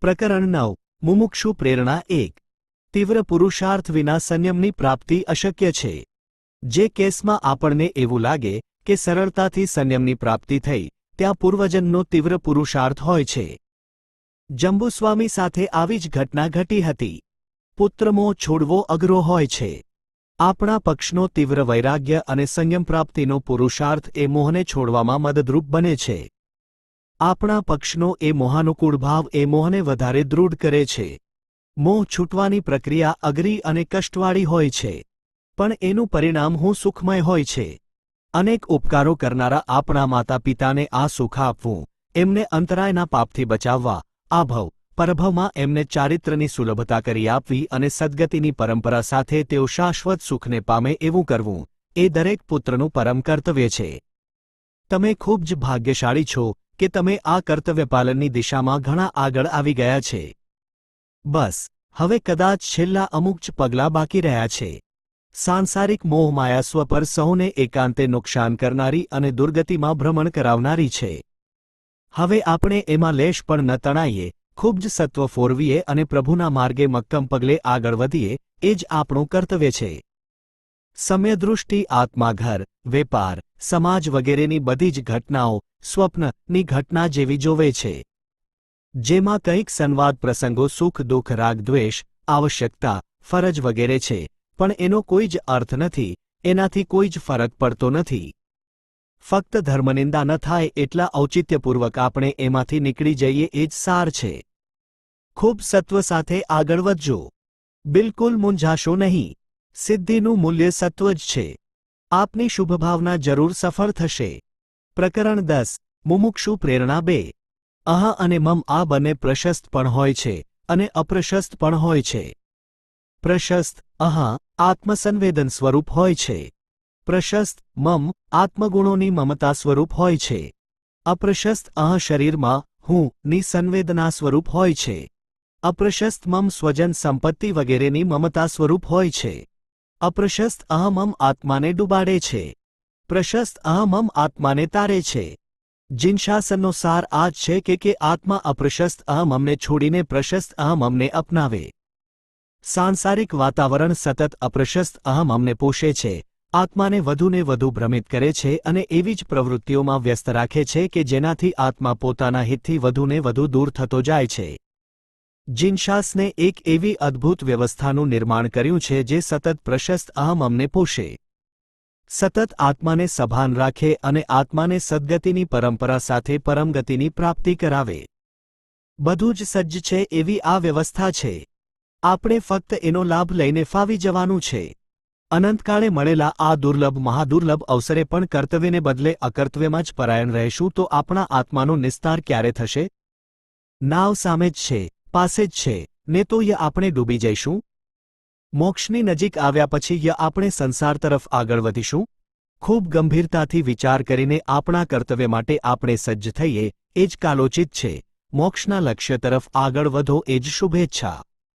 પ્રકરણ 9 મુમુક્ષુ પ્રેરણા 1 તીવ્ર પુરુષાર્થ વિના સંયમની પ્રાપ્તિ અશક્ય છે। જે કેસમાં આપણને એવું લાગે કે સરળતાથી સંયમની પ્રાપ્તિ થઈ ત્યાં પૂર્વજન્મનો તીવ્ર પુરુષાર્થ હોય છે। જંબુસ્વામી સાથે આવી જ ઘટના ઘટી હતી। પુત્રમોહ છોડવો અઘરો હોય છે। આપણા પક્ષનો તીવ્ર વૈરાગ્ય અને સંયમ પ્રાપ્તિનો પુરુષાર્થ એ મોહને છોડવામાં મદદરૂપ બને છે। આપણા પક્ષનો એ મોહાનુકૂળ ભાવ એ મોહને વધારે દૃઢ કરે છે। મોહ છૂટવાની પ્રક્રિયા અઘરી અને કષ્ટવાળી હોય છે, પણ એનું પરિણામ સુખમય હોય છે। અનેક ઉપકારો કરનારા આપણા માતા પિતાને આ સુખ આપવું, એમને અંતરાયના પાપથી બચાવવા, આ ભવ પરભવમાં એમને ચારિત્ર્યની સુલભતા કરી આપવી અને સદ્ગતિની પરંપરા સાથે તેઓ શાશ્વત સુખને પામે એવું કરવું, એ દરેક પુત્રનું પરમ કર્તવ્ય છે। તમે ખૂબ જ ભાગ્યશાળી છો કે તમે આ કર્તવ્યપાલનની દિશામાં ઘણા આગળ આવી ગયા છે। બસ હવે કદાચ છેલ્લા અમુક જ પગલાં બાકી રહ્યા છે। સાંસારિક મોહ માયા સ્વ પર સૌને એકાંતે નુકસાન કરનારી અને દુર્ગતિમાં ભ્રમણ કરાવનારી છે। હવે આપણે એમાં લેશ પણ ન તણાઈએ, ખૂબ જ સત્વ ફોરવીએ અને પ્રભુના માર્ગે મક્કમ પગલે આગળ વધીએ, એ જ આપણું કર્તવ્ય છે। સમ્યદૃષ્ટિ આત્મા ઘર, વેપાર, સમાજ વગેરેની બધી જ ઘટનાઓ સ્વપ્નની ઘટના જેવી જોવે છે, જેમાં કંઈક સંવાદ પ્રસંગો સુખ દુઃખ રાગ દ્વેષ આવશ્યકતા ફરજ વગેરે છે, પણ એનો કોઈ જ અર્થ નથી, એનાથી કોઈ જ ફરક પડતો નથી। ફક્ત ધર્મનિંદા ન થાય એટલા ઔચિત્યપૂર્વક આપણે એમાંથી નીકળી જઈએ એ જ સાર છે। ખૂબ સત્વ સાથે આગળ વધજો, બિલકુલ મૂંઝાશો નહીં। સિદ્ધિનું મૂલ્ય સત્વ જ છે। આપની શુભભાવના જરૂર સફળ થશે। પ્રકરણ 10 મુમુક્ષુ પ્રેરણા 2 અહ અને મમ આ બંને પ્રશસ્ત પણ હોય છે અને અપ્રશસ્ત પણ હોય છે। પ્રશસ્ત અહ આત્મસંવેદન સ્વરૂપ હોય છે। પ્રશસ્ત મમ આત્મગુણોની મમતા સ્વરૂપ હોય છે। અપ્રશસ્ત અહ શરીરમાં ની સંવેદના સ્વરૂપ હોય છે। અપ્રશસ્ત મમ સ્વજન સંપત્તિ વગેરેની મમતા સ્વરૂપ હોય છે। અપ્રશસ્ત અહ મમ આત્માને ડૂબાડે છે। પ્રશસ્ત અહ મમ આત્માને તારે છે। જિનશાસનનો સાર આ જ છે કે આત્મા અપ્રશસ્ત અહમને છોડીને પ્રશસ્ત અહમને અપનાવે। સાંસારિક વાતાવરણ સતત અપ્રશસ્ત અહમને પોષે છે, આત્માને વધુને વધુ ભ્રમિત કરે છે અને એવી જ પ્રવૃત્તિઓમાં વ્યસ્ત રાખે છે કે જેનાથી આત્મા પોતાના હિતથી વધુને વધુ દૂર થતો જાય છે। જિનશાસને એક એવી અદ્ભુત વ્યવસ્થાનું નિર્માણ કર્યું છે જે સતત પ્રશસ્ત અહમને પોષે, સતત આત્માને સભાન રાખે અને આત્માને સદ્ગતિની પરંપરા સાથે પરમગતિની પ્રાપ્તિ કરાવે। બધું જ સજ્જ છે એવી આ વ્યવસ્થા છે। આપણે ફક્ત એનો લાભ લઈને ફાવી જવાનું છે। અનંતકાળે મળેલા આ દુર્લભ મહાદુર્લભ અવસરે પણ કર્તવ્યને બદલે અકર્તવ્યમાં જ પરાયણ રહેશું તો આપણા આત્માનો નિસ્તાર ક્યારે થશે? નાવ સામે જ છે, પાસે જ છે, ને તો આપણે ડૂબી જઈશું? મોક્ષની નજીક આવ્યા પછી આપણે સંસાર તરફ આગળ વધીશું? ખૂબ ગંભીરતાથી વિચાર કરીને આપણા કર્તવ્ય માટે આપણે સજ્જ થઈએ, એ જ કાલોચિત છે। મોક્ષના લક્ષ્ય તરફ આગળ વધો એ જ શુભેચ્છા।